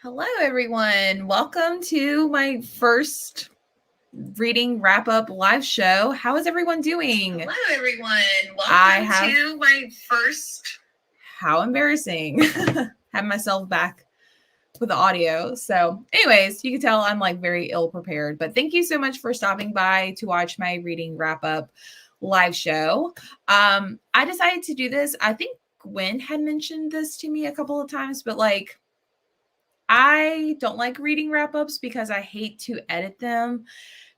Hello, everyone. Welcome to my first reading wrap-up live show. How is everyone doing? Hello, everyone. Welcome to my first. How embarrassing. Have myself back with the audio. So anyways, you can tell I'm like very ill prepared, but thank you so much for stopping by to watch my reading wrap-up live show. I decided to do this. I think Gwen had mentioned this to me a couple of times, but like, I don't like reading wrap-ups because I hate to edit them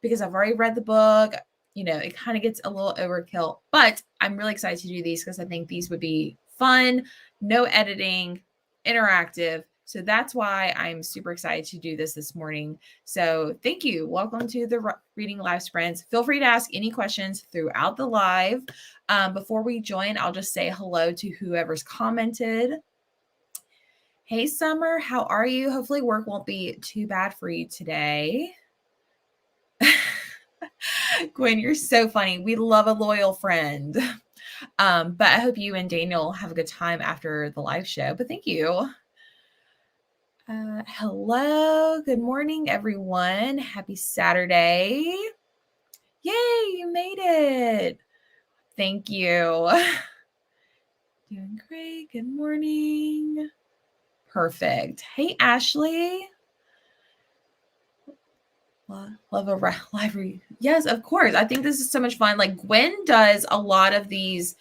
because I've already read the book. You know, it kind of gets a little overkill, but I'm really excited to do these because I think these would be fun, no editing, interactive. So that's why I'm super excited to do this morning. So thank you. Welcome to the Reading Live Sprints. Feel free to ask any questions throughout the live. Before we join, I'll just say hello to whoever's commented. Hey, Summer, how are you? Hopefully work won't be too bad for you today. Gwen, you're so funny. We love a loyal friend. But I hope you and Daniel have a good time after the live show. But thank you. Hello. Good morning, everyone. Happy Saturday. Yay, you made it. Thank you. Doing great. Good morning. Perfect. Hey, Ashley. Love a live read. Yes, of course. I think this is so much fun. Like Gwen does a lot of these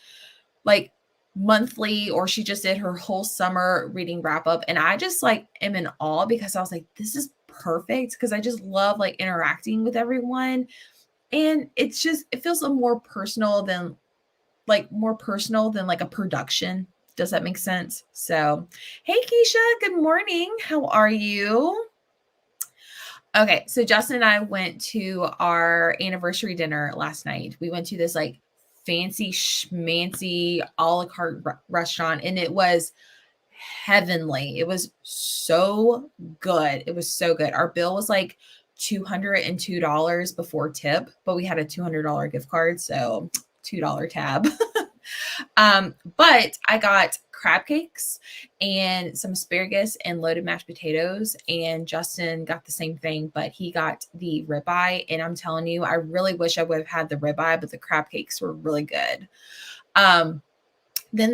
like monthly, or she just did her whole summer reading wrap up. And I just like am in awe because I was like, this is perfect because I just love like interacting with everyone. And it's just, it feels more personal than like a production. Does that make sense? So, hey, Keisha, good morning. How are you? Okay, so Justin and I went to our anniversary dinner last night. We went to this like fancy schmancy a la carte restaurant, and it was heavenly. It was so good. It was so good. Our bill was like $202 before tip, but we had a $200 gift card, so $2 tab. But I got crab cakes and some asparagus and loaded mashed potatoes. And Justin got the same thing, but he got the ribeye. And I'm telling you, I really wish I would have had the ribeye, but the crab cakes were really good. Then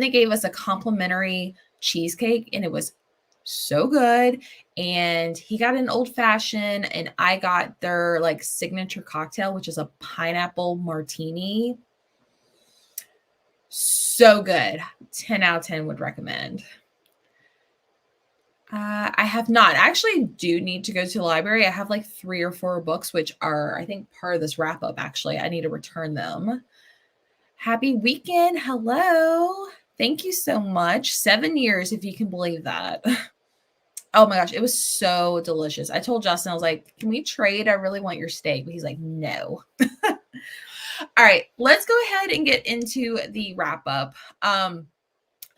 they gave us a complimentary cheesecake, and it was so good. And he got an old fashioned, and I got their like signature cocktail, which is a pineapple martini. So good. 10 out of 10 would recommend. I have not. I actually do need to go to the library. I have like 3 or 4 books, which are, I think, part of this wrap up. Actually, I need to return them. Happy weekend. Hello. Thank you so much. 7 years, if you can believe that. Oh my gosh, it was so delicious. I told Justin, I was like, can we trade? I really want your steak. But he's like, no. All right, let's go ahead and get into the wrap up. I'm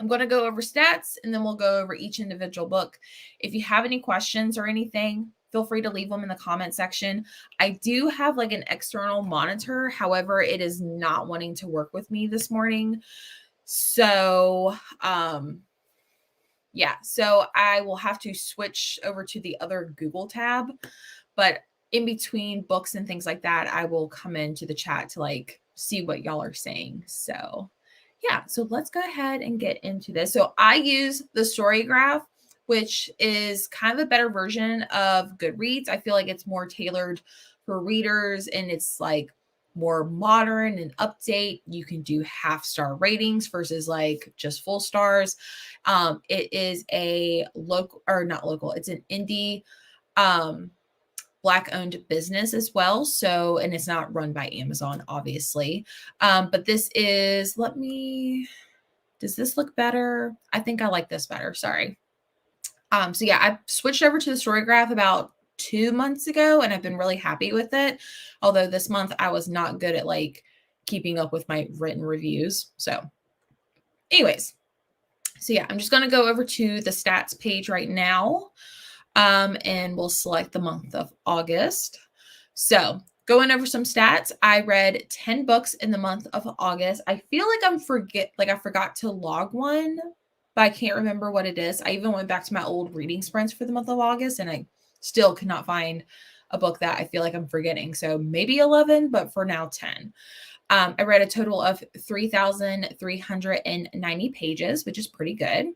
going to go over stats, and then we'll go over each individual book. If you have any questions or anything, feel free to leave them in the comment section. I do have like an external monitor. However, it is not wanting to work with me this morning. So, yeah, so I will have to switch over to the other Google tab. But in between books and things like that, I will come into the chat to like see what y'all are saying. So yeah, so let's go ahead and get into this. So I use the Storygraph, which is kind of a better version of Goodreads. I feel like it's more tailored for readers, and it's like more modern and update. You can do half-star ratings versus like just full stars. It is a local, or not local, it's an indie Black owned business as well. So, and it's not run by Amazon, obviously. But this is, does this look better? I think I like this better. Sorry. So yeah, I switched over to the Storygraph about 2 months ago, and I've been really happy with it. Although this month I was not good at like keeping up with my written reviews. So anyways, so yeah, I'm just going to go over to the stats page right now. And we'll select the month of August. So going over some stats, I read 10 books in the month of August. I feel like I forgot to log one, but I can't remember what it is. I even went back to my old reading sprints for the month of August, and I still could not find a book that I feel like I'm forgetting. So maybe 11, but for now 10. I read a total of 3,390 pages, which is pretty good.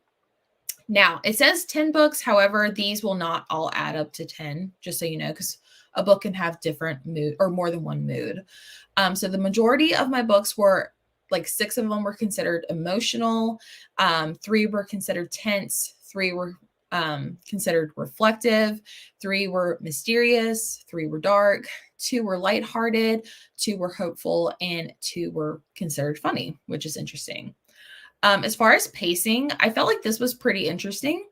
Now, it says 10 books. However, these will not all add up to 10, just so you know, because a book can have different mood or more than one mood. So the majority of my books were like 6 of them were considered emotional. 3 were considered tense. 3 were considered reflective. 3 were mysterious. 3 were dark. 2 were lighthearted. 2 were hopeful, and 2 were considered funny, which is interesting. As far as pacing, I felt like this was pretty interesting.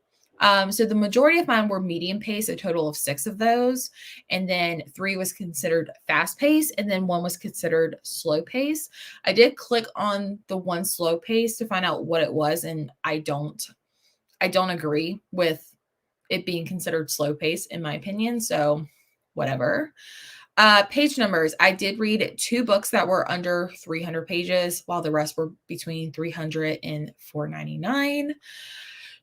So the majority of mine were medium pace, a total of 6 of those. And then 3 was considered fast pace. And then 1 was considered slow pace. I did click on the one slow pace to find out what it was. And I don't agree with it being considered slow pace, in my opinion. So whatever. Page numbers. I did read 2 books that were under 300 pages, while the rest were between 300 and 499.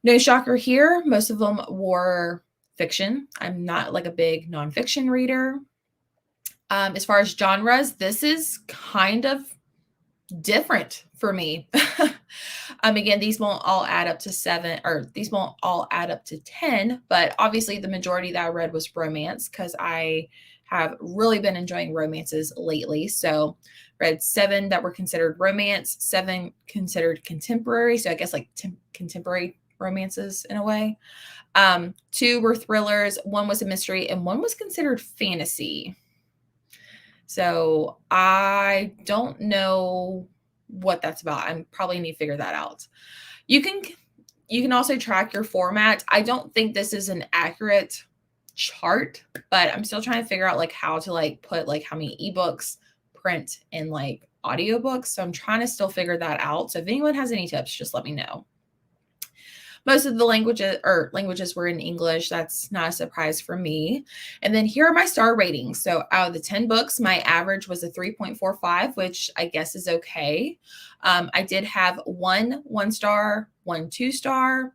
No shocker here. Most of them were fiction. I'm not like a big nonfiction reader. As far as genres, this is kind of different for me. Again, these won't all add up to 7, or these won't all add up to 10, but obviously the majority that I read was romance, because I have really been enjoying romances lately. So read 7 that were considered romance, 7 considered contemporary. So I guess like contemporary romances in a way. 2 were thrillers, 1 was a mystery, and 1 was considered fantasy. So I don't know what that's about. I probably need to figure that out. You can also track your format. I don't think this is an accurate chart, but I'm still trying to figure out like how to like put like how many ebooks, print, and like audiobooks. So I'm trying to still figure that out. So if anyone has any tips, just let me know. Most of the languages were in English. That's not a surprise for me. And then here are my star ratings. So out of the 10 books, my average was a 3.45, which I guess is okay. I did have 1 1-star, 1 2-star,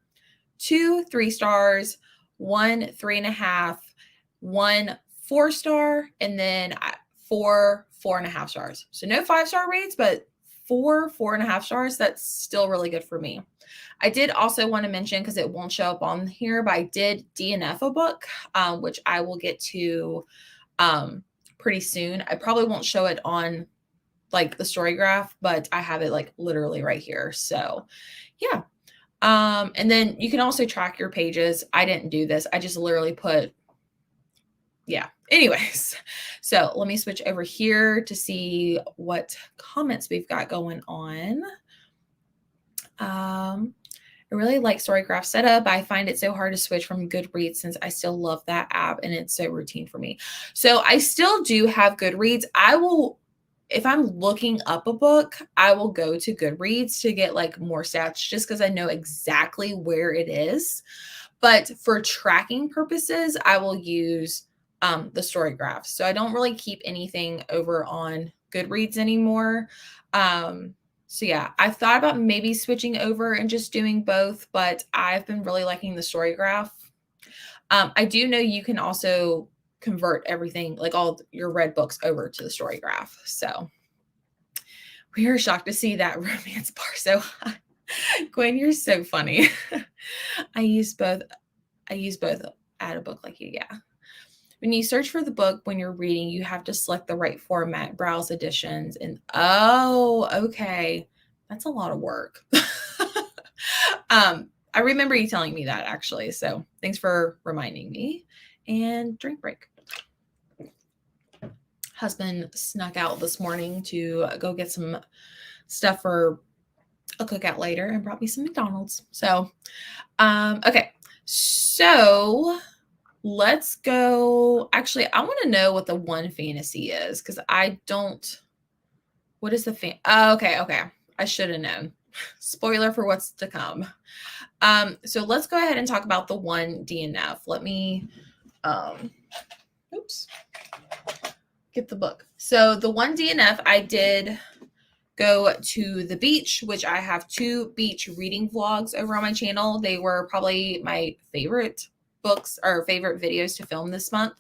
2 3 stars, 1 3.5, 1 4-star, and then 4 4.5 stars. So no 5-star rates, but 4 4.5 stars. That's still really good for me. I did also want to mention, because it won't show up on here, but I did DNF a book, which I will get to pretty soon. I probably won't show it on like the story graph, but I have it like literally right here. So yeah. And then you can also track your pages. I didn't do this. I just literally put, yeah. Anyways, so let me switch over here to see what comments we've got going on. I really like Storygraph setup. I find it so hard to switch from Goodreads since I still love that app and it's so routine for me. So I still do have Goodreads. I will, if I'm looking up a book, I will go to Goodreads to get like more stats just because I know exactly where it is. But for tracking purposes, I will use the Storygraph. So I don't really keep anything over on Goodreads anymore. So yeah, I've thought about maybe switching over and just doing both, but I've been really liking the Storygraph. I do know you can also convert everything, like all your read books, over to the Storygraph. So we are shocked to see that romance bar so high. Gwen, you're so funny. I use both add a book like you, yeah. When you search for the book when you're reading, you have to select the right format, browse editions, and oh, okay. That's a lot of work. I remember you telling me that actually. So thanks for reminding me. And drink break. Husband snuck out this morning to go get some stuff for a cookout later and brought me some McDonald's. So, okay. So let's go. Actually, I want to know what the one fantasy is because I don't. What is the okay. I should have known. Spoiler for what's to come. So let's go ahead and talk about the one DNF. Let me, oops, get the book. So the one DNF, I did go to the beach, which I have 2 beach reading vlogs over on my channel. They were probably my favorite books or favorite videos to film this month.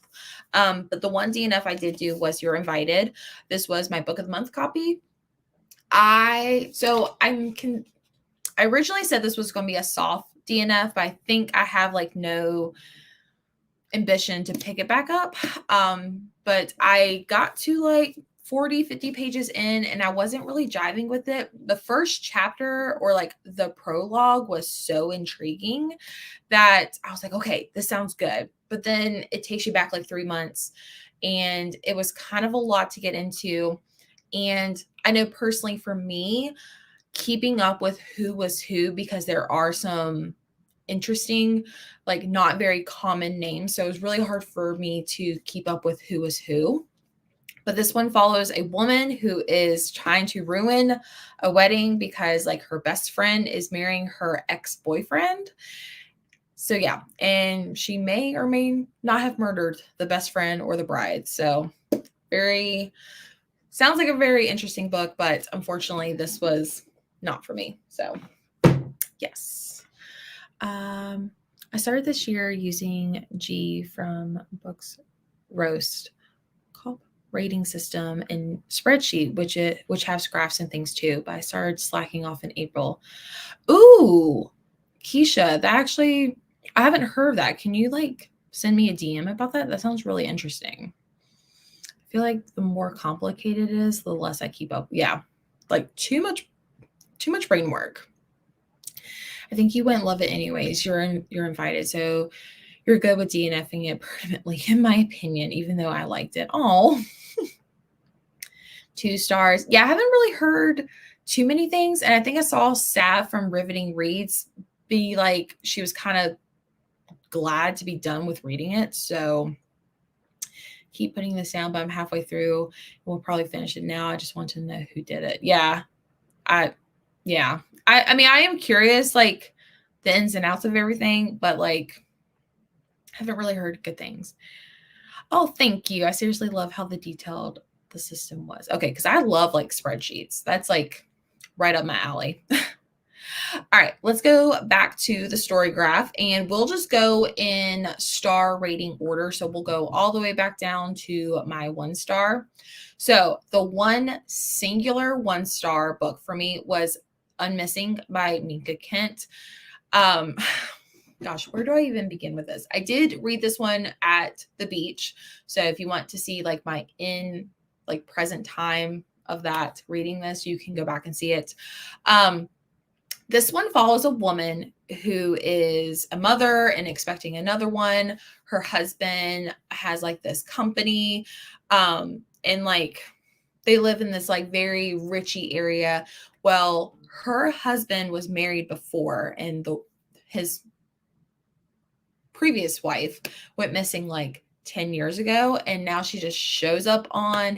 But the one DNF I did do was Youre Invited. This was my book of the month copy. I originally said this was going to be a soft DNF, but I think I have like no ambition to pick it back up. But I got to like 40, 50 pages in and I wasn't really jiving with it. The first chapter or like the prologue was so intriguing that I was like, okay, this sounds good. But then it takes you back like 3 months and it was kind of a lot to get into. And I know personally for me, keeping up with who was who, because there are some interesting, like not very common names. So it was really hard for me to keep up with who was who. But this one follows a woman who is trying to ruin a wedding because like her best friend is marrying her ex-boyfriend. So yeah, and she may or may not have murdered the best friend or the bride. So sounds like a very interesting book, but unfortunately this was not for me. So yes. I started this year using G from Books Roast rating system and spreadsheet, which has graphs and things too, but I started slacking off in April. Ooh, Keisha, I haven't heard of that. Can you like send me a DM about that? That sounds really interesting. I feel like the more complicated it is, the less I keep up. Yeah, like too much brain work. I think you wouldn't love it anyways. You're invited, so you're good with DNFing it permanently, in my opinion, even though I liked it. Oh, 2 stars. Yeah, I haven't really heard too many things. And I think I saw Sav from Riveting Reads be like, she was kind of glad to be done with reading it. So keep putting this down, but I'm halfway through. We'll probably finish it now. I just want to know who did it. Yeah. I mean, I am curious, like the ins and outs of everything, but like, I haven't really heard good things. Oh, thank you. I seriously love how detailed the system was. Okay, because I love like spreadsheets. That's like right up my alley. All right, let's go back to the story graph and we'll just go in star rating order. So we'll go all the way back down to my 1 star. So the one singular 1 star book for me was Unmissing by Minka Kent. Gosh, where do I even begin with this? I did read this one at the beach. So if you want to see like my present time of that reading this, you can go back and see it. This one follows a woman who is a mother and expecting another one. Her husband has like this company, and like they live in this like very richy area. Well, her husband was married before, and his previous wife went missing like 10 years ago, and now she just shows up on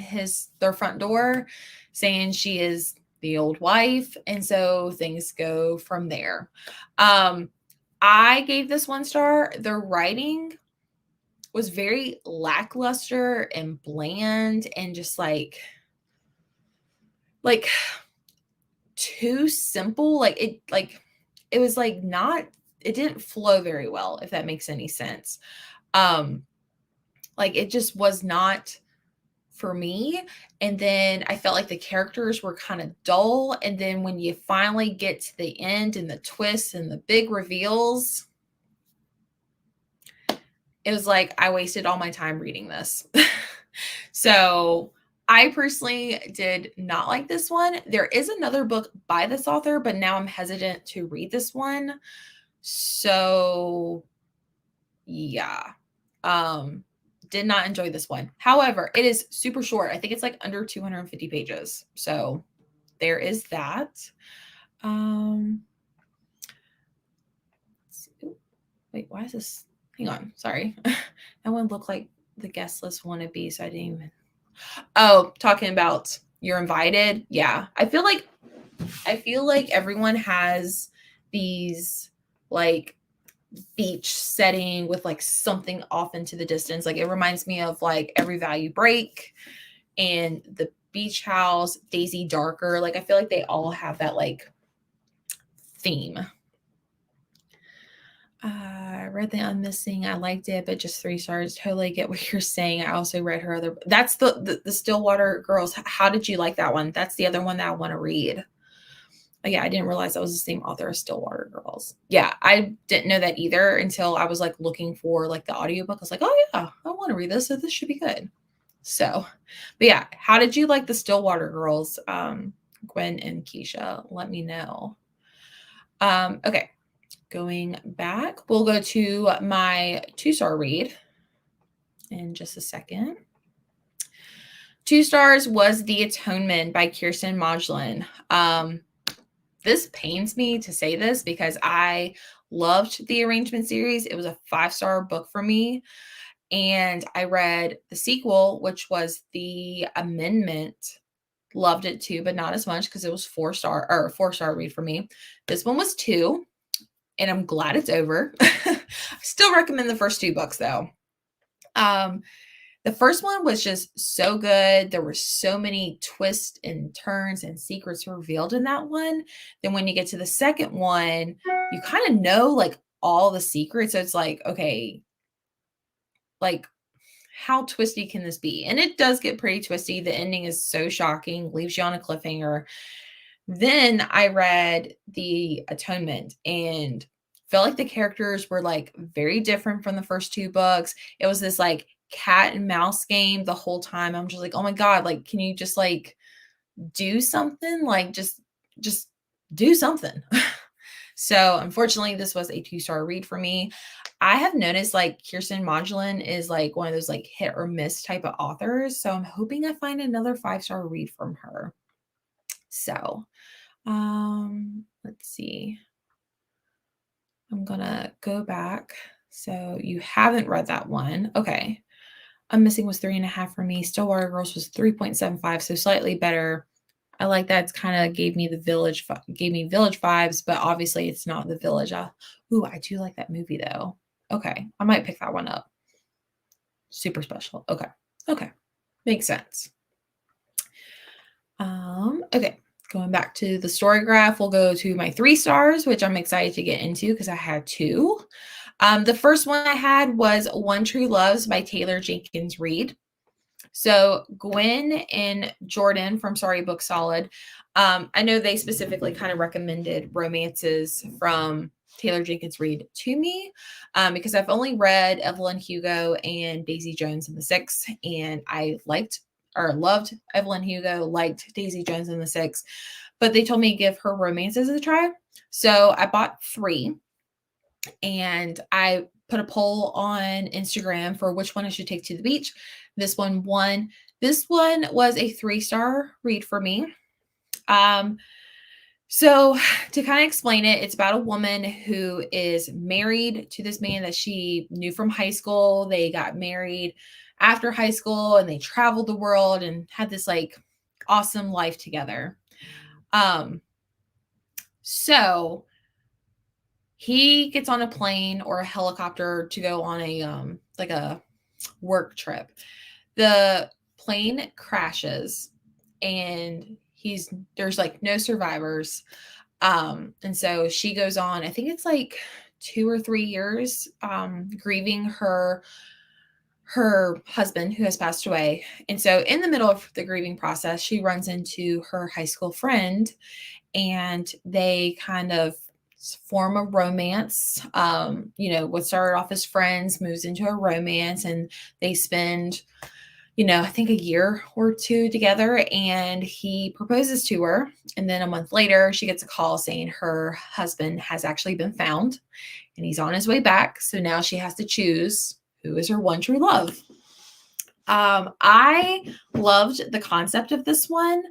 their front door saying she is the old wife, and so things go from there. I gave this 1 star. The writing was very lackluster and bland and just like too simple. It was like not, it didn't flow very well, if that makes any sense. Like it just was not for me. And then I felt like the characters were kind of dull. And then when you finally get to the end and the twists and the big reveals, it was like I wasted all my time reading this. So I personally did not like this one. There is another book by this author, but now I'm hesitant to read this one. So yeah. Did not enjoy this one. However, it is super short. I think it's like under 250 pages. So there is that. Wait, why is this? Hang on. Sorry. That one looked like the guest list wannabe, so I didn't even. Oh, talking about Youre Invited. Yeah. I feel like everyone has these like beach setting with like something off into the distance. Like it reminds me of like Every Value Break and the Beach House, Daisy Darker. Like, I feel like they all have that like theme. I read The Unmissing. I liked it, but just 3 stars. Totally get what you're saying. I also read her other. That's the Stillwater Girls. How did you like that one? That's the other one that I want to read. Oh, yeah, I didn't realize that was the same author as Stillwater Girls. Yeah, I didn't know that either until I was like looking for like the audiobook. I was like, oh yeah, I want to read this, so this should be good. So, but yeah, how did you like the Stillwater Girls, Gwen and Keisha? Let me know. Okay, going back, we'll go to my 2-star read in just a second. 2 stars was The Atonement by Kirsten Modglin. This pains me to say this because I loved the Arrangement series. It was a 5-star book for me. And I read the sequel, which was The Amendment. Loved it too, but not as much because it was 4-star read for me. This one was 2, and I'm glad it's over. I still recommend the first 2 books though. The first one was just so good. There were so many twists and turns and secrets revealed in that one. Then when you get to the second one, you kind of know like all the secrets. So it's like, okay, like how twisty can this be? And it does get pretty twisty. The ending is so shocking, leaves you on a cliffhanger. Then I read The Atonement and felt like the characters were like very different from the first 2 books. It was this like cat and mouse game the whole time. I'm just like, oh my God, like, can you just like do something? Like, just do something. So unfortunately, this was a 2-star read for me. I have noticed like Kirsten Modglin is like one of those like hit or miss type of authors. So I'm hoping I find another 5-star read from her. So, let's see. I'm gonna go back. So you haven't read that one. Okay. Unmissing was 3.5 for me. Stillwater Girls was 3.75, so slightly better. I like that. It's kind of gave me village vibes, but obviously it's not The Village. Ooh, I do like that movie though. Okay, I might pick that one up. Super special. Okay, makes sense. Okay, going back to the story graph, we'll go to my 3 stars, which I'm excited to get into because I had 2. The first one I had was One True Loves by Taylor Jenkins Reid. So Gwen and Jordan from Sorry Book Solid, I know they specifically kind of recommended romances from Taylor Jenkins Reid to me because I've only read Evelyn Hugo and Daisy Jones and the Six, and I loved Evelyn Hugo, liked Daisy Jones and the Six, but they told me to give her romances a try. So I bought 3. And I put a poll on Instagram for which one I should take to the beach. This one won. This one was a 3-star read for me. So to kind of explain it, it's about a woman who is married to this man that she knew from high school. They got married after high school and they traveled the world and had this like awesome life together. So he gets on a plane or a helicopter to go on a like a work trip. The plane crashes and there's like no survivors. And so she goes on, I think it's like 2 or 3 years, grieving her husband who has passed away. And so in the middle of the grieving process, she runs into her high school friend and they kind of form a romance. What started off as friends moves into a romance, and they spend, I think a year or 2 together, and he proposes to her. And then a month later, she gets a call saying her husband has actually been found and he's on his way back. So now she has to choose who is her one true love. I loved the concept of this one.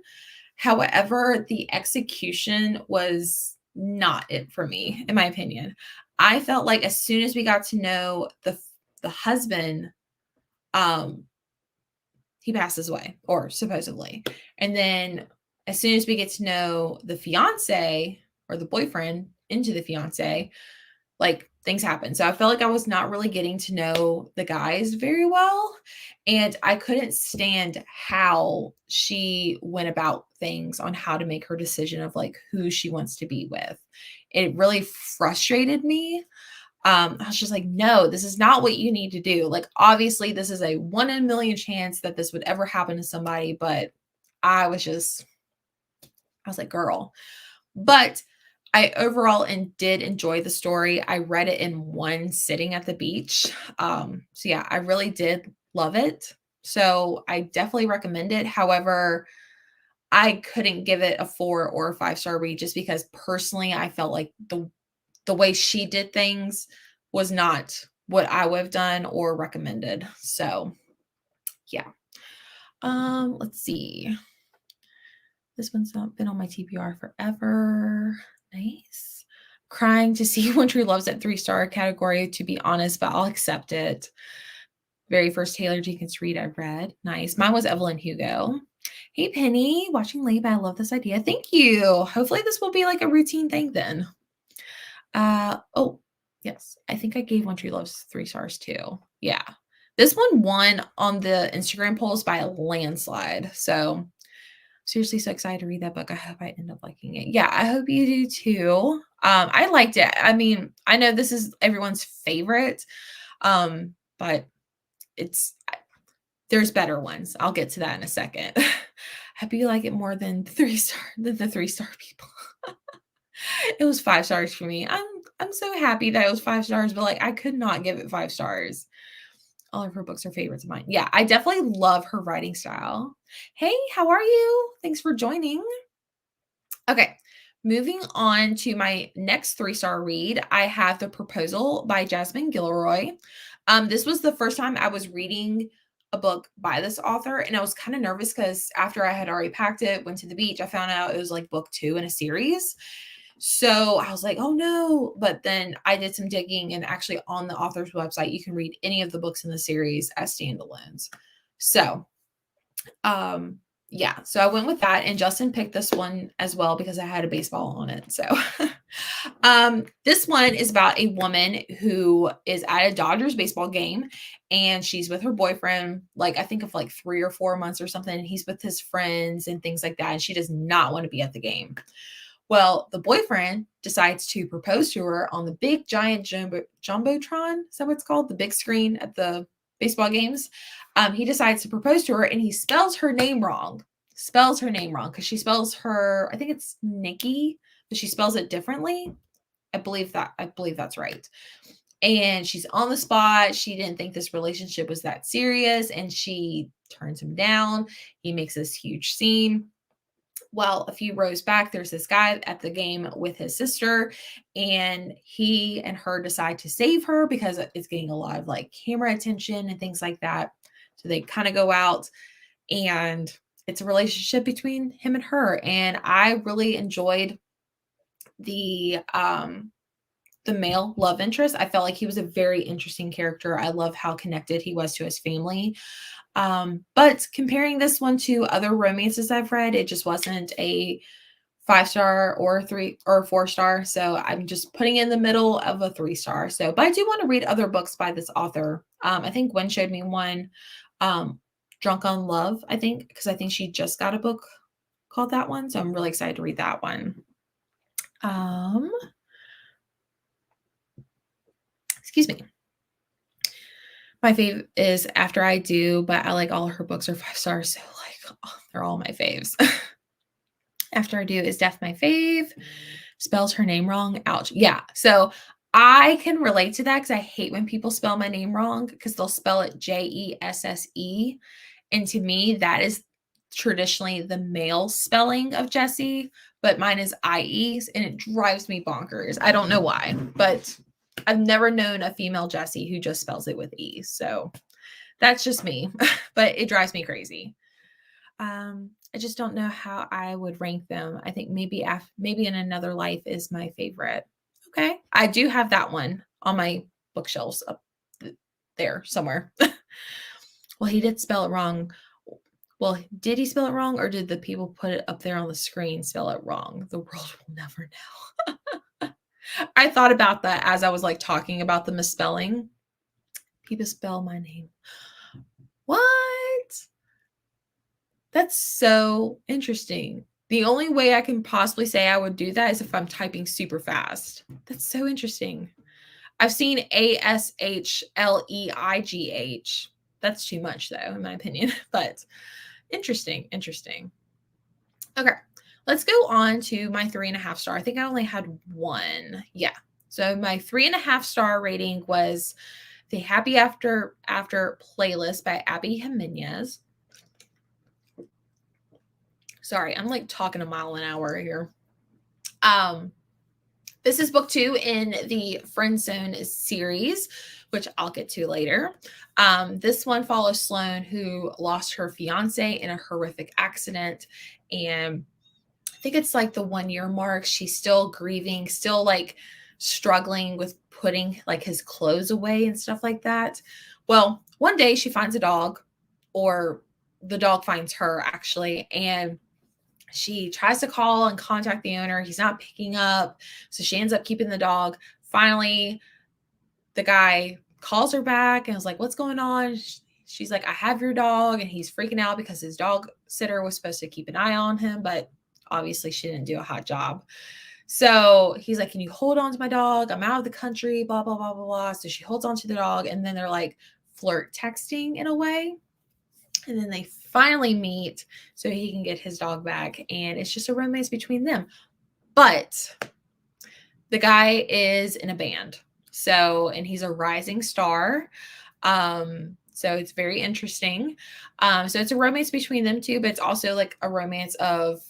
However, the execution was not it for me, in my opinion. I felt like as soon as we got to know the husband, he passes away, or supposedly. And then as soon as we get to know the fiance or the boyfriend into the fiance, like things happened. So I felt like I was not really getting to know the guys very well. And I couldn't stand how she went about things on how to make her decision of like who she wants to be with. It really frustrated me. I was just like, no, this is not what you need to do. Like, obviously, this is a 1 in a million chance that this would ever happen to somebody, but I was like, girl. But I overall did enjoy the story. I read it in one sitting at the beach. So yeah, I really did love it. So I definitely recommend it. However, I couldn't give it a 4 or a 5-star read just because personally I felt like the way she did things was not what I would have done or recommended. So yeah. Let's see. This one's not been on my TBR forever. Nice. Crying to see One True Love's at 3-star category, to be honest, but I'll accept it. Very first Taylor Jenkins read I read. Nice. Mine was Evelyn Hugo. Hey, Penny, watching late, but I love this idea. Thank you. Hopefully this will be like a routine thing then. Oh, yes. I think I gave One True Love's 3 stars too. Yeah. This one won on the Instagram polls by a landslide. So seriously so excited to read that book. I hope I end up liking it. Yeah, I hope you do too. I liked it. I mean, I know this is everyone's favorite, but there's better ones. I'll get to that in a second. Hope you like it more than the 3-star people. It was 5 stars for me. I'm so happy that it was 5 stars, but like I could not give it 5 stars. All of her books are favorites of mine. Yeah, I definitely love her writing style. Hey, how are you? Thanks for joining. Okay, moving on to my next 3-star read. I have The Proposal by Jasmine Gilroy. This was the first time I was reading a book by this author, and I was kind of nervous because after I had already packed it, went to the beach, I found out it was like book 2 in a series. So I was like, oh no. But then I did some digging, and actually on the author's website, you can read any of the books in the series as standalones. So, yeah, so I went with that, and Justin picked this one as well because I had a baseball on it. So, this one is about a woman who is at a Dodgers baseball game, and she's with her boyfriend, like I think of like 3 or 4 months or something. And he's with his friends and things like that, and she does not want to be at the game. Well, the boyfriend decides to propose to her on the big giant jumbotron. Is that what it's called? The big screen at the baseball games. He decides to propose to her, and he spells her name wrong. Because she spells her, I think it's Nikki, but she spells it differently. I believe that's right. And she's on the spot. She didn't think this relationship was that serious, and she turns him down. He makes this huge scene. Well, a few rows back, there's this guy at the game with his sister, and he and her decide to save her because it's getting a lot of like camera attention and things like that. So they kind of go out, and it's a relationship between him and her. And I really enjoyed the male love interest. I felt like he was a very interesting character. I love how connected he was to his family. But comparing this one to other romances I've read, it just wasn't a 5-star or 3 or 4-star. So I'm just putting in the middle of a 3-star. So, but I do want to read other books by this author. I think Gwen showed me one, Drunk on Love, I think, because I think she just got a book called that one. So I'm really excited to read that one. Excuse me. My fave is After I Do, but I like all her books are 5 stars. So like they're all my faves. After I Do is Def my fave. Spells her name wrong. Ouch. Yeah. So I can relate to that because I hate when people spell my name wrong because they'll spell it Jesse. And to me, that is traditionally the male spelling of Jesse, but mine is IE, and it drives me bonkers. I don't know why, but I've never known a female Jessie who just spells it with E. So that's just me, but it drives me crazy. I just don't know how I would rank them. I think maybe In Another Life is my favorite. Okay. I do have that one on my bookshelves up there somewhere. Well, he did spell it wrong. Well, did he spell it wrong, or did the people put it up there on the screen spell it wrong? The world will never know. I thought about that as I was like talking about the misspelling. People spell my name. What? That's so interesting. The only way I can possibly say I would do that is if I'm typing super fast. That's so interesting. I've seen ASHLEIGH. That's too much, though, in my opinion. But interesting. Okay, let's go on to my 3.5 star. I think I only had one. Yeah. So my 3.5 star rating was the Happy After playlist by Abby Jimenez. Sorry, I'm like talking a mile an hour here. This is book 2 in the Friend Zone series, which I'll get to later. This one follows Sloane, who lost her fiance in a horrific accident. And I think it's like the 1 year mark. She's still grieving, still like struggling with putting like his clothes away and stuff like that. Well, one day she finds a dog, or the dog finds her actually. And she tries to call and contact the owner. He's not picking up. So she ends up keeping the dog. Finally, the guy calls her back and was like, "What's going on?" She's like, "I have your dog." And he's freaking out because his dog sitter was supposed to keep an eye on him, but obviously she didn't do a hot job. So he's like, "Can you hold on to my dog? I'm out of the country, blah, blah, blah, blah, blah." So she holds on to the dog, and then they're like flirt texting in a way. And then they finally meet so he can get his dog back. And it's just a romance between them. But the guy is in a band. So, and he's a rising star. So it's very interesting. So it's a romance between them two, but it's also like a romance of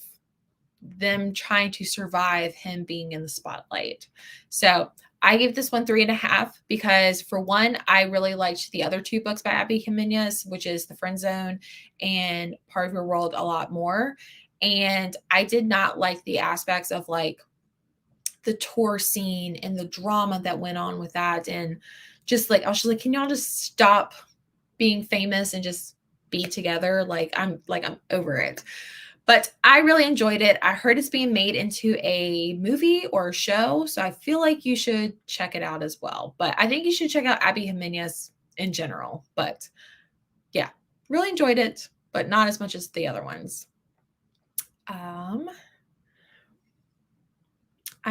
them trying to survive him being in the spotlight. So I gave this one 3.5 because, for one, I really liked the other 2 books by Abby Jimenez, which is The Friend Zone and Part of Your World, a lot more. And I did not like the aspects of like the tour scene and the drama that went on with that. And just like, I was just like, can y'all just stop being famous and just be together? I'm over it. But I really enjoyed it. I heard it's being made into a movie or a show, so I feel like you should check it out as well. But I think you should check out Abby Jimenez in general. But yeah, really enjoyed it, but not as much as the other ones. I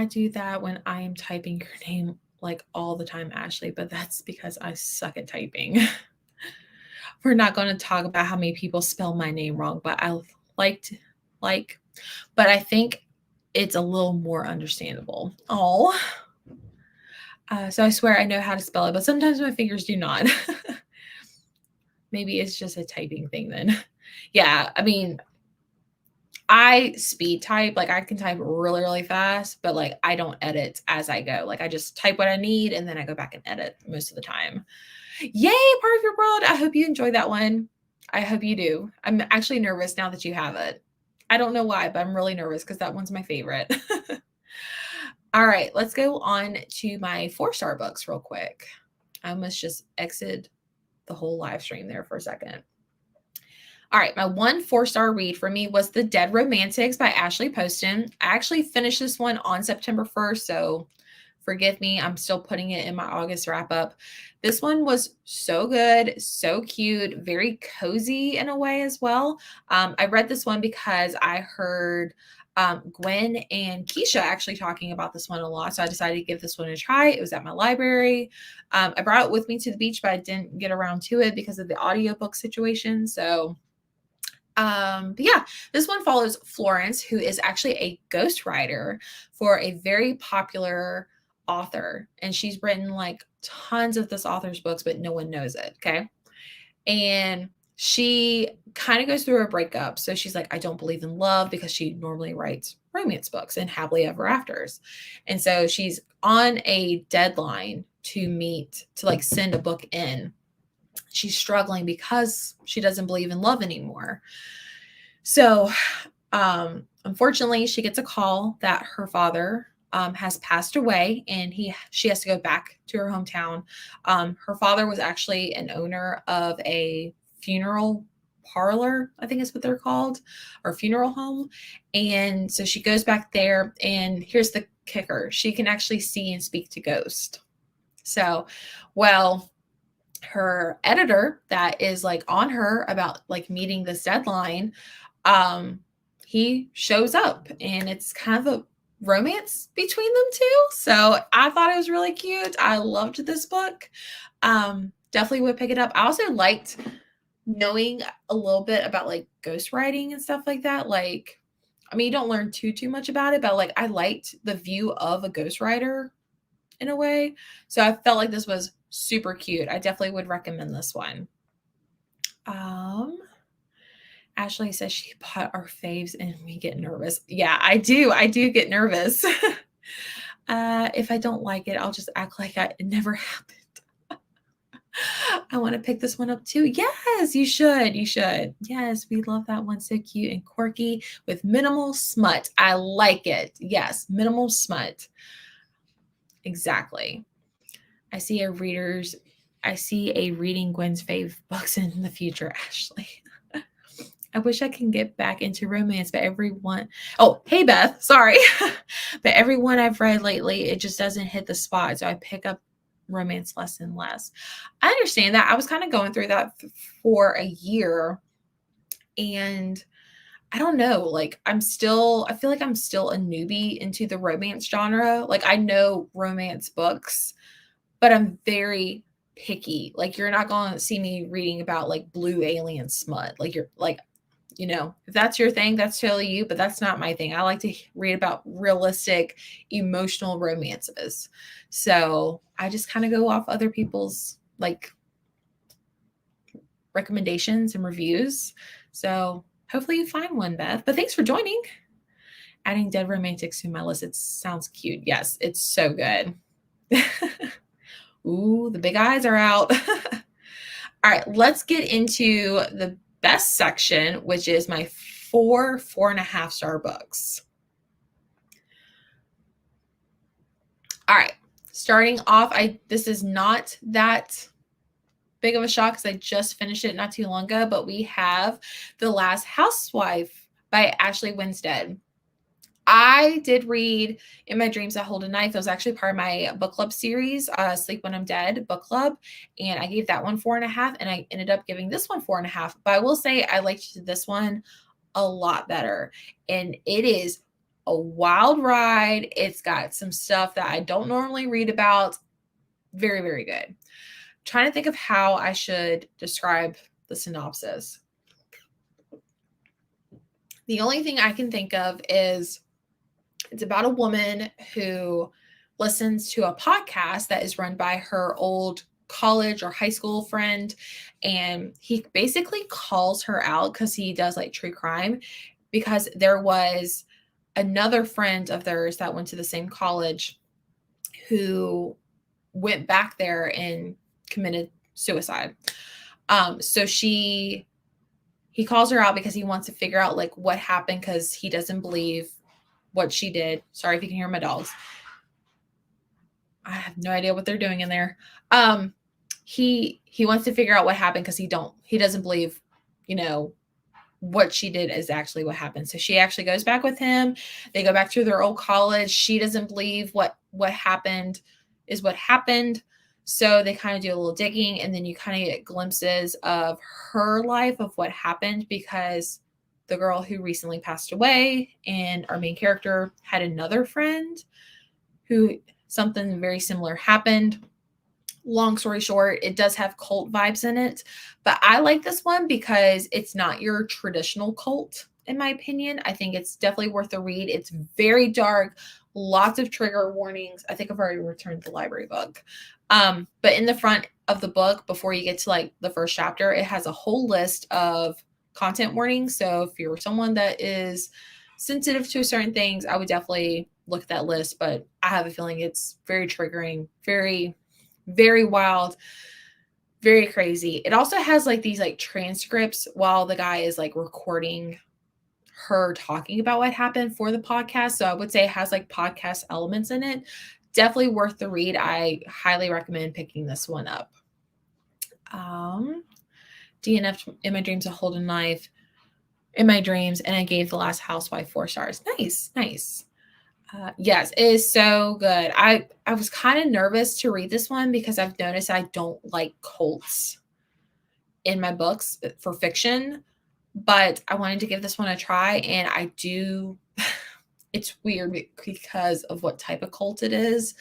do that when I am typing your name like all the time, Ashley, but that's because I suck at typing. We're not going to talk about how many people spell my name wrong, but I but I think it's a little more understandable. Oh, so I swear I know how to spell it, but sometimes my fingers do not. Maybe it's just a typing thing then. Yeah, I mean, I speed type. Like, I can type really, really fast, but like I don't edit as I go. Like, I just type what I need and then I go back and edit most of the time. Yay, Part of Your World. I hope you enjoyed that one. I hope you do. I'm actually nervous now that you have it. I don't know why, but I'm really nervous because that one's my favorite. All right, let's go on to my 4-star books real quick. I almost just exited the whole live stream there for a second. All right, my 1 4-star read for me was The Dead Romantics by Ashley Poston. I actually finished this one on September 1st, so forgive me. I'm still putting it in my August wrap up. This one was so good, so cute, very cozy in a way as well. I read this one because I heard Gwen and Keisha actually talking about this one a lot. So I decided to give this one a try. It was at my library. I brought it with me to the beach, but I didn't get around to it because of the audiobook situation. So but yeah, this one follows Florence, who is actually a ghostwriter for a very popular author. And she's written like tons of this author's books, but no one knows it. Okay. And she kind of goes through a breakup. So she's like, I don't believe in love, because she normally writes romance books and happily ever afters. And so she's on a deadline to like send a book in. She's struggling because she doesn't believe in love anymore. So, unfortunately, she gets a call that her father has passed away, and she has to go back to her hometown. Her father was actually an owner of a funeral parlor, I think is what they're called, or funeral home. And so she goes back there, and here's the kicker. She can actually see and speak to ghosts. So, well, her editor that is like on her about like meeting this deadline, he shows up, and it's kind of a romance between them two. So I thought it was really cute. I loved this book. Definitely would pick it up. I also liked knowing a little bit about like ghostwriting and stuff like that. Like, I mean, you don't learn too much about it, but like I liked the view of a ghostwriter in a way. So I felt like this was super cute. I definitely would recommend this one. Ashley says she bought our faves and we get nervous. Yeah, I do. I do get nervous. If I don't like it, I'll just act like it never happened. I want to pick this one up too. Yes, you should. You should. Yes, we love that one. So cute and quirky with minimal smut. I like it. Yes, minimal smut. Exactly. I see a reading Gwen's fave books in the future, Ashley. I wish I can get back into romance, but hey Beth, sorry. But everyone I've read lately, it just doesn't hit the spot. So I pick up romance less and less. I understand that. I was kind of going through that for a year, and I don't know, like I feel like I'm still a newbie into the romance genre. Like I know romance books, but I'm very picky. Like you're not going to see me reading about like blue alien smut. Like you're like, if that's your thing, that's totally you, but that's not my thing. I like to read about realistic, emotional romances. So I just kind of go off other people's like recommendations and reviews. So hopefully you find one, Beth. But thanks for joining. Adding dead romantics to my list. It sounds cute. Yes, it's so good. Ooh, the big eyes are out. All right, let's get into the best section, which is my 4.5 star books. All right, starting off, this is not that big of a shock because I just finished it not too long ago, but we have The Last Housewife by Ashley Winstead. I did read In My Dreams I Hold a Knife. It was actually part of my book club series, Sleep When I'm Dead book club. And I gave that one 4.5, and I ended up giving this one 4.5. But I will say I liked this one a lot better. And it is a wild ride. It's got some stuff that I don't normally read about. Very, very good. I'm trying to think of how I should describe the synopsis. The only thing I can think of is it's about a woman who listens to a podcast that is run by her old college or high school friend. And he basically calls her out because he does like true crime, because there was another friend of theirs that went to the same college who went back there and committed suicide. So he calls her out because he wants to figure out like what happened, because he doesn't believe what she did. Sorry if you can hear my dogs. I have no idea what they're doing in there. He wants to figure out what happened because he doesn't believe, what she did is actually what happened. So she actually goes back with him. They go back to their old college. She doesn't believe what happened is what happened. So they kind of do a little digging, and then you kind of get glimpses of her life of what happened, because the girl who recently passed away and our main character had another friend who something very similar happened. Long story short, it does have cult vibes in it, but I like this one because it's not your traditional cult, in my opinion. I think it's definitely worth a read. It's very dark, lots of trigger warnings. I think I've already returned the library book. But in the front of the book, before you get to like the first chapter, it has a whole list of content warnings. So if you're someone that is sensitive to certain things, I would definitely look at that list. But I have a feeling it's very triggering, very, very wild, very crazy. It also has like these like transcripts while the guy is like recording her talking about what happened for the podcast. So I would say it has like podcast elements in it. Definitely worth the read. I highly recommend picking this one up. DNF in my dreams, a hold a knife in my dreams, and I gave The Last Housewife 4 stars. Nice, nice. Yes, it is so good. I was kind of nervous to read this one because I've noticed I don't like cults in my books for fiction, but I wanted to give this one a try, and I do. It's weird because of what type of cult it is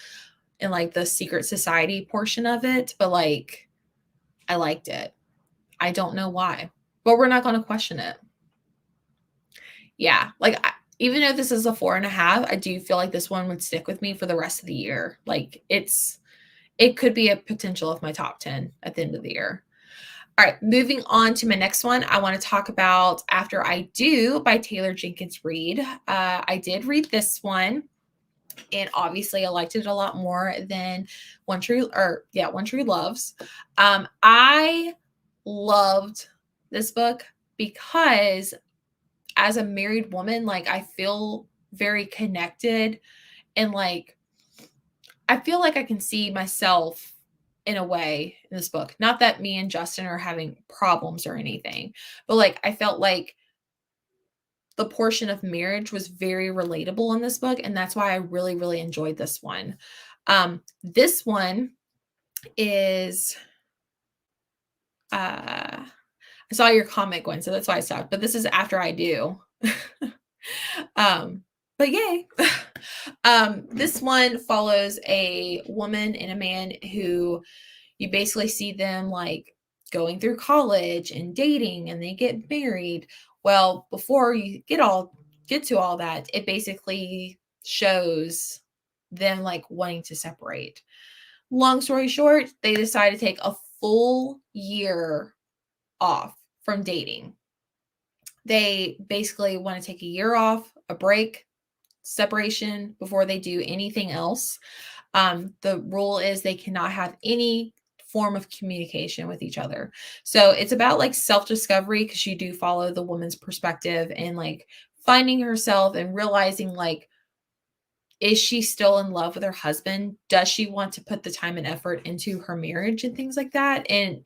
and like the secret society portion of it, but like I liked it. I don't know why, but we're not going to question it. Yeah, like even though this is a 4.5, I do feel like this one would stick with me for the rest of the year. Like it could be a potential of my top 10 at the end of the year. All right, moving on to my next one. I want to talk about After I Do by Taylor Jenkins Reid. I did read this one, and obviously I liked it a lot more than One Tree Loves. I loved this book because as a married woman, like I feel very connected, and like I feel like I can see myself in a way in this book. Not that me and Justin are having problems or anything, but like I felt like the portion of marriage was very relatable in this book, and that's why I really, really enjoyed this one. This one is I saw your comment, Gwen, so that's why I stopped. But this is After I Do. But yay. This one follows a woman and a man who you basically see them like going through college and dating, and they get married. Well, before you get to all that, it basically shows them like wanting to separate. Long story short, they decide to take a full year off from dating. They basically want to take a year off, a break, separation before they do anything else. The rule is they cannot have any form of communication with each other. So it's about like self-discovery, because you do follow the woman's perspective and like finding herself and realizing like, is she still in love with her husband? Does she want to put the time and effort into her marriage and things like that? And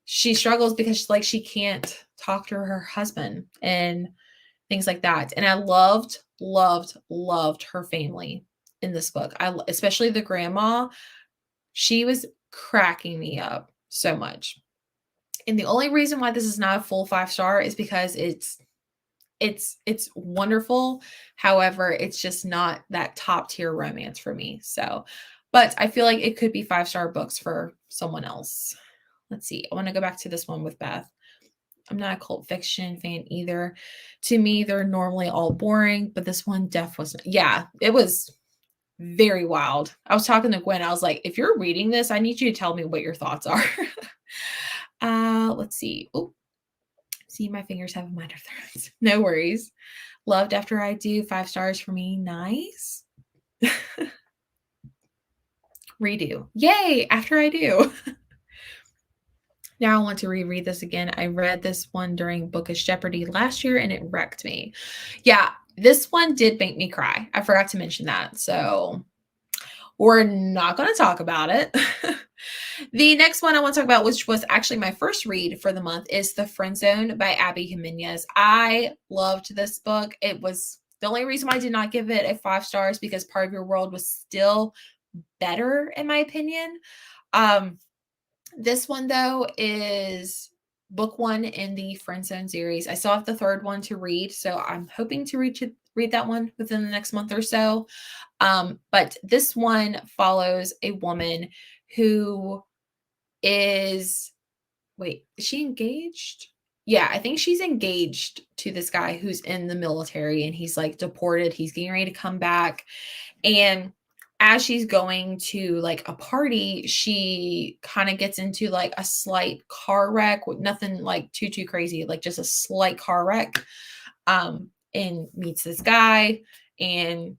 she struggles because like she can't talk to her husband and things like that. And I loved her family in this book. Especially the grandma. She was cracking me up so much. And the only reason why this is not a full 5-star is because it's wonderful. However, it's just not that top tier romance for me. So, but I feel like it could be 5-star books for someone else. Let's see. I want to go back to this one with Beth. I'm not a cult fiction fan either. To me, they're normally all boring, but this one wasn't. Yeah, it was very wild. I was talking to Gwen. I was like, if you're reading this, I need you to tell me what your thoughts are. Let's see. Oh, see, my fingers have minor threats. No worries. Loved After I Do. 5 stars for me. Nice. Redo. Yay, After I Do. Now I want to reread this again. I read this one during Bookish Jeopardy last year, and it wrecked me. Yeah, this one did make me cry. I forgot to mention that. So we're not going to talk about it. The next one I want to talk about, which was actually my first read for the month, is The Friend Zone by Abby Jimenez. I loved this book. It was the only reason why I did not give it a 5 stars because Part of Your World was still better, in my opinion. This one, though, is book 1 in the Friend Zone series. I still have the 3rd one to read, so I'm hoping to read that one within the next month or so. But this one follows a woman who is she engaged? Yeah, I think she's engaged to this guy who's in the military, and he's like deported. He's getting ready to come back. And as she's going to like a party, she kind of gets into like a slight car wreck with nothing like too crazy, like just a slight car wreck. And meets this guy, and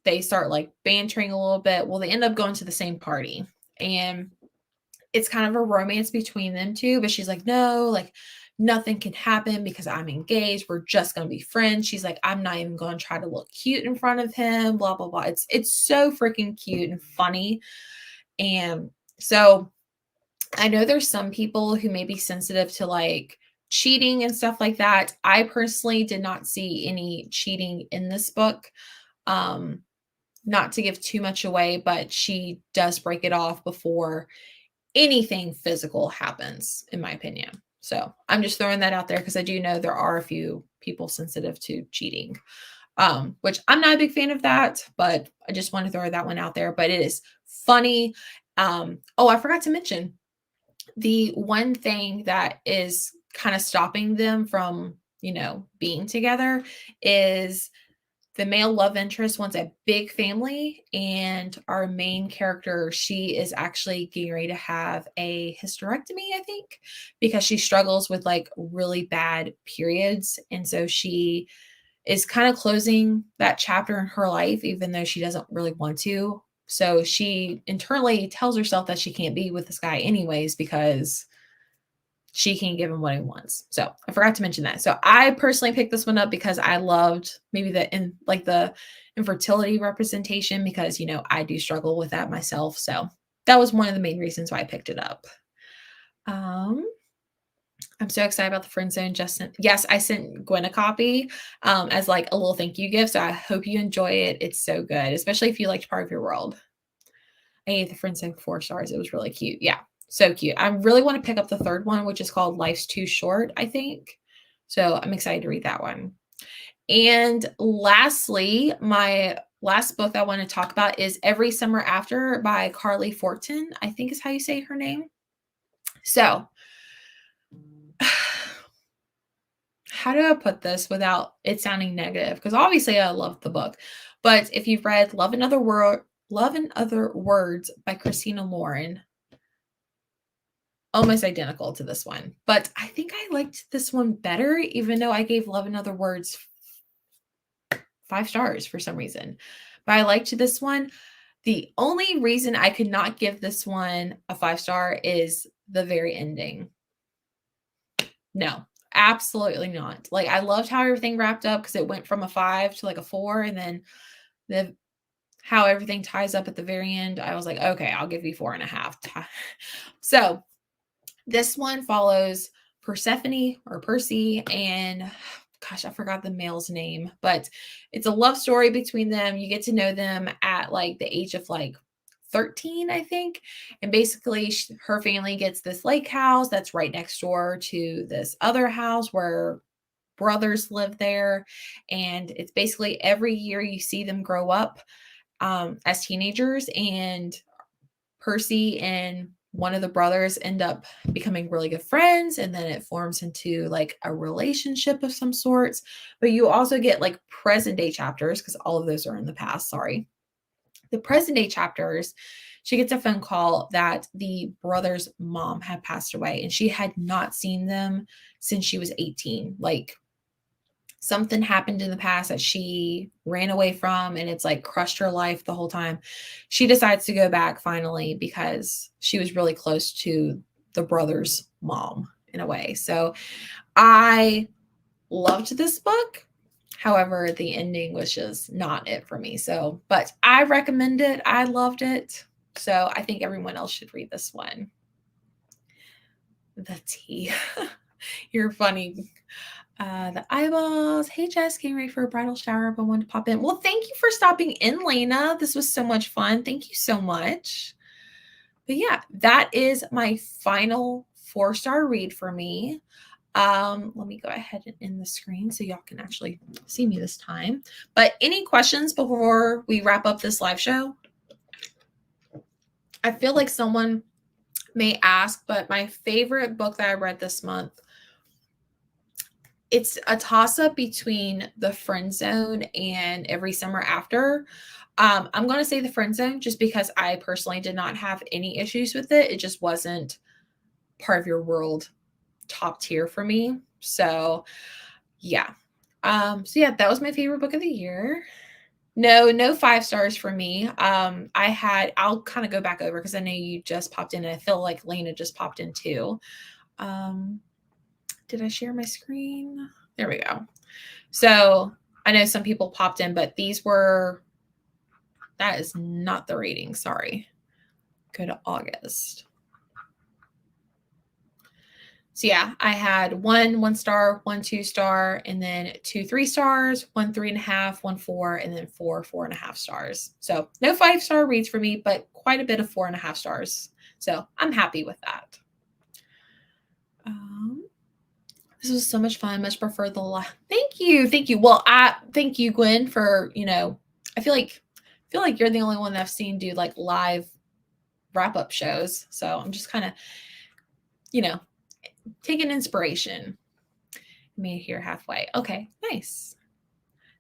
they start like bantering a little bit. Well, they end up going to the same party, and it's kind of a romance between them two, but she's like, no, like nothing can happen because I'm engaged. We're just going to be friends. She's like, I'm not even going to try to look cute in front of him, blah, blah, blah. It's so freaking cute and funny. And so I know there's some people who may be sensitive to like cheating and stuff like that. I personally did not see any cheating in this book. Not to give too much away, but she does break it off before anything physical happens, in my opinion. So I'm just throwing that out there because I do know there are a few people sensitive to cheating, which I'm not a big fan of that, but I just want to throw that one out there. But it is funny. Oh, I forgot to mention the one thing that is kind of stopping them from, being together is the male love interest wants a big family, and our main character, she is actually getting ready to have a hysterectomy, I think, because she struggles with like really bad periods. And so she is kind of closing that chapter in her life, even though she doesn't really want to. So she internally tells herself that she can't be with this guy anyways because she can give him what he wants. So I forgot to mention that. So I personally picked this one up because I loved maybe the infertility representation because, I do struggle with that myself. So that was one of the main reasons why I picked it up. I'm so excited about the friend zone. Justin. Yes, I sent Gwen a copy as like a little thank you gift. So I hope you enjoy it. It's so good, especially if you liked Part of Your World. I gave the friend zone 4 stars. It was really cute. Yeah. So cute. I really want to pick up the third one, which is called Life's Too Short, I think. So I'm excited to read that one. And lastly, my last book I want to talk about is Every Summer After by Carly Fortin, I think is how you say her name. So how do I put this without it sounding negative? Because obviously I love the book. But if you've read Love in Other Words by Christina Lauren, almost identical to this one. But I think I liked this one better, even though I gave Love in Other Words 5 stars for some reason. But I liked this one. The only reason I could not give this one a 5-star is the very ending. No, absolutely not. Like, I loved how everything wrapped up because it went from a 5 to like a 4, and then how everything ties up at the very end, I was like, okay, I'll give you 4.5. So this one follows Persephone or Percy and gosh, I forgot the male's name, but it's a love story between them. You get to know them at like the age of like 13, I think. And basically her family gets this lake house that's right next door to this other house where brothers live there. And it's basically every year you see them grow up as teenagers, and Percy and one of the brothers end up becoming really good friends, and then it forms into like a relationship of some sorts. But you also get like present day chapters because all of those are in the past. Sorry. The present day chapters, she gets a phone call that the brother's mom had passed away and she had not seen them since she was 18. Like something happened in the past that she ran away from and it's like crushed her life the whole time. She decides to go back finally because she was really close to the brother's mom in a way. So I loved this book. However, the ending was just not it for me. So, but I recommend it. I loved it. So I think everyone else should read this one. The tea. You're funny. The eyeballs. Hey, Jess, getting ready for a bridal shower, but wanted to pop in. Well, thank you for stopping in, Lena. This was so much fun. Thank you so much. But yeah, that is my final 4-star read for me. Let me go ahead and end the screen so y'all can actually see me this time. But any questions before we wrap up this live show? I feel like someone may ask, but my favorite book that I read this month, it's a toss-up between The Friend Zone and Every Summer After. I'm going to say The Friend Zone just because I personally did not have any issues with it. It just wasn't Part of Your World top tier for me. So yeah. That was my favorite book of the year. No 5 stars for me. I'll kind of go back over because I know you just popped in and I feel like Lena just popped in too. Did I share my screen? There we go. So I know some people popped in, but that is not the rating. Sorry. Go to August. So yeah, I had 1 star, 1 2-star, and then 2 3-stars, 1 3.5, 1 4, and then 4 4.5 stars. So no 5-star reads for me, but quite a bit of 4.5 stars. So I'm happy with that. This was so much fun. Much prefer the live. Thank you. Well, thank you, Gwen, for, I feel like you're the only one that I've seen do like live wrap-up shows. So I'm just kind of, taking inspiration. Me here halfway. Okay, nice.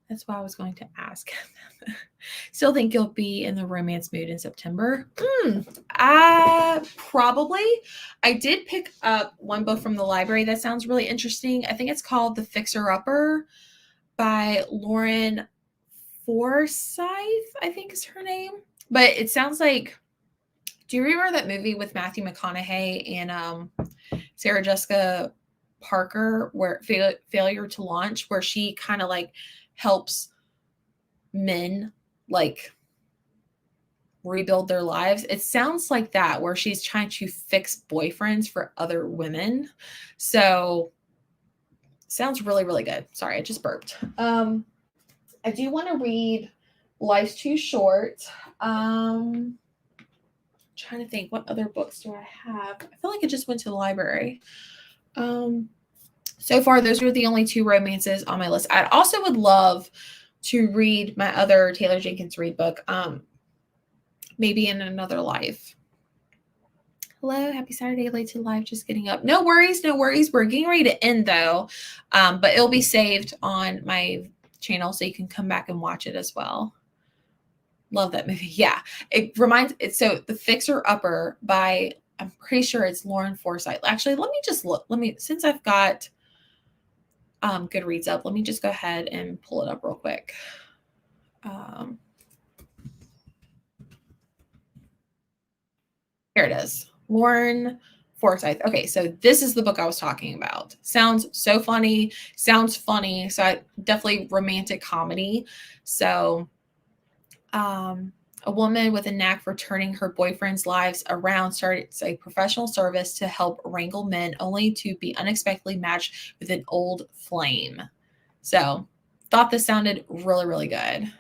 That's what I was going to ask. Still think you'll be in the romance mood in September? Probably. I did pick up one book from the library that sounds really interesting. I think it's called The Fixer-Upper by Lauren Forsyth, I think is her name. But it sounds like, do you remember that movie with Matthew McConaughey and Sarah Jessica Parker, where Failure to Launch, where she kind of like helps men like rebuild their lives? It sounds like that, where she's trying to fix boyfriends for other women. So sounds really, really good. Sorry, I just burped. I do want to read Life's Too Short. Trying to think, what other books do I have? I feel like I just went to the library. So far, those are the only 2 romances on my list. I also would love to read my other Taylor Jenkins Reid book, maybe in another life. Hello, happy Saturday, late to live, just getting up. No worries. We're getting ready to end though, but it'll be saved on my channel so you can come back and watch it as well. Love that movie. Yeah, it reminds it. So The Fixer-Upper by, I'm pretty sure it's Lauren Forsyth. Actually, let me just look. Since I've got Goodreads up, let me just go ahead and pull it up real quick. Here it is. Lauren Forsyth. Okay, so this is the book I was talking about. Sounds so funny. Sounds funny. So I definitely romantic comedy. So a woman with a knack for turning her boyfriend's lives around starts a professional service to help wrangle men, only to be unexpectedly matched with an old flame. So thought this sounded really, really good.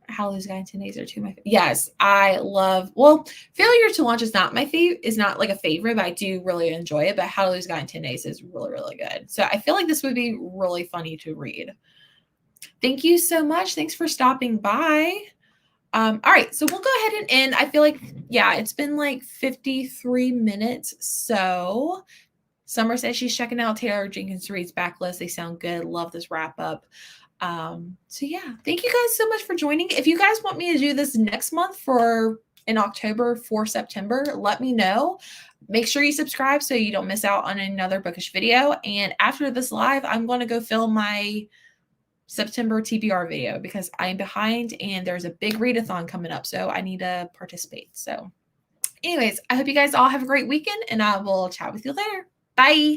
How Lose Guy and 10 Days are 2 of my yes, I love, well, Failure to Launch is not my favorite, is not like a favorite, but I do really enjoy it. But How to Lose Guy in 10 Days is really, really good. So I feel like this would be really funny to read. Thank you so much. Thanks for stopping by. All right, so we'll go ahead and end. I feel like, yeah, it's been like 53 minutes. So Summer says she's checking out Taylor Jenkins Reid's backlist. They sound good. Love this wrap up. So yeah, thank you guys so much for joining. If you guys want me to do this next month in October for September, let me know. Make sure you subscribe so you don't miss out on another bookish video. And after this live, I'm going to go film my September TBR video because I'm behind and there's a big readathon coming up. So I need to participate. So anyways, I hope you guys all have a great weekend and I will chat with you later. Bye.